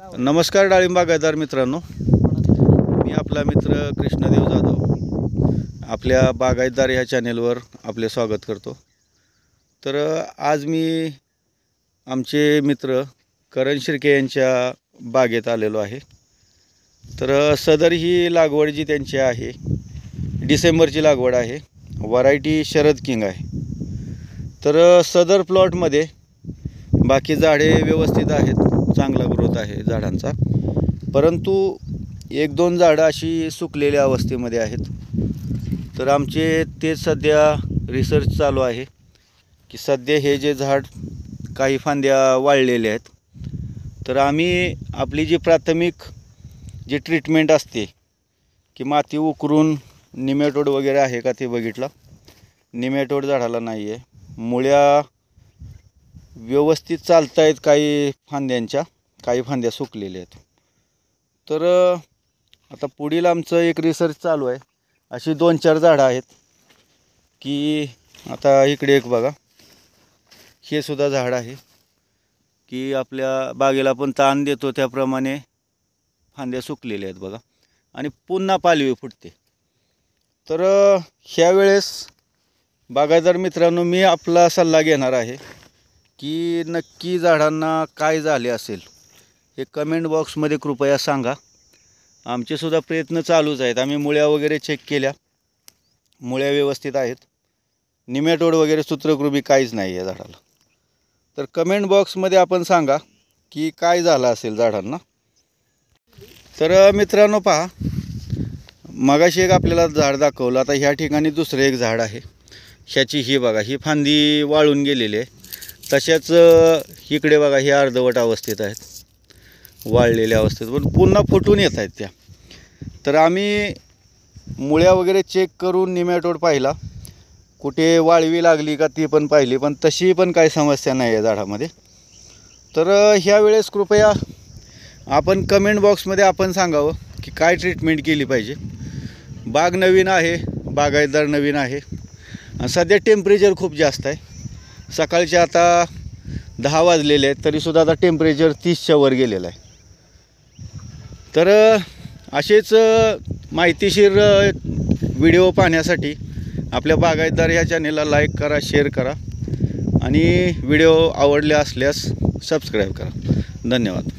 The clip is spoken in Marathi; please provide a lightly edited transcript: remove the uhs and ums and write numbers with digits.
नमस्कार डाळिंब बागायतदार मित्रांनो, मी आपला मित्र कृष्णदेव जाधव आपल्या बागायतदार ह्या चॅनेलवर आपले स्वागत करतो। तर आज मी आमचे मित्र करण शिर्के यांच्या बागेत आलेलो आहे। तर सदर ही लागवड जी त्यांची आहे डिसेंबरची लागवड आहे, व्हरायटी शरद किंग आहे। तर सदर प्लॉटमध्ये बाकी झाडे व्यवस्थित आहेत, चांगला ग्रोथ आहे झाडांचा, परंतु एक दोन झाडं अशी सुकलेल्या अवस्थेमध्ये आहेत। तर आमचे ते सध्या रिसर्च चालू आहे की सध्या हे जे झाड काही फांद्या वाळलेल्या आहेत, तर आम्ही आपली जी प्राथमिक जी ट्रीटमेंट असते की माती उकरून निमॅटोड वगैरे आहे का ते बघितलं। निमॅटोड झाडाला नाही आहे, मुळ्या व्यवस्थित चालत आहेत, काही फांद्यांच्या काही फांद्या सुकलेल्या आहेत। तर आता पुढील आमचं एक रिसर्च चालू आहे। अशी 2-4 झाडं आहेत की आता इकडे एक बघा, हे सुद्धा झाड आहे की आपल्या बागेला पण ताण देतो त्याप्रमाणे फांद्या सुकलेल्या आहेत बघा, आणि पुन्हा पालवी फुटते। तर ह्या वेळेस बागायतदार मित्रांनो, मी आपला सल्ला घेणार आहे की नक्की झाडांना काय झाले असेल हे कमेंट बॉक्समध्ये कृपया सांगा। आमचे सुद्धा प्रयत्न चालूच आहेत, आम्ही मुळ्या वगैरे चेक केल्या, मुळ्या व्यवस्थित आहेत, निमॅटोड वगैरे सूत्रकृमी काहीच नाही आहे झाडाला। तर कमेंट बॉक्समध्ये आपण सांगा की काय झालं असेल झाडांना। तर मित्रांनो पहा, मगाशी एक आपल्याला झाड दाखवलं, आता ह्या ठिकाणी दुसरं एक झाड आहे। ह्याची ही बघा, ही फांदी वाळून गेलेली आहे। तशाच इकडे बघा, हे अर्धवट अवस्थेत आहेत, वाळलेल्या अवस्थेत, पण पुन्हा फुटून येत आहेत त्या। तर आम्ही मुळ्या वगैरे चेक करून निमॅटोड पाहिला, कुठे वाळवी लागली का ती पण पाहिली, पण तशी पण काही समस्या नाही आहे झाडामध्ये। तर ह्या वेळेस कृपया आपण कमेंट बॉक्समध्ये आपण सांगावं की काय ट्रीटमेंट केली पाहिजे। बाग नवीन आहे, बागायतदार नवीन आहे, आणि सध्या टेम्परेचर खूप जास्त आहे। सकाळचे आता 10 वाजलेले आहेत, तरीसुद्धा आता टेम्परेचर 30च्या वर गेलेलं आहे। तर असेच माहितीशीर व्हिडिओ पाहण्यासाठी आपल्या बागायतदार ह्या चॅनेलला लाईक करा, शेअर करा, आणि व्हिडिओ आवडले असल्यास सबस्क्राईब करा। धन्यवाद।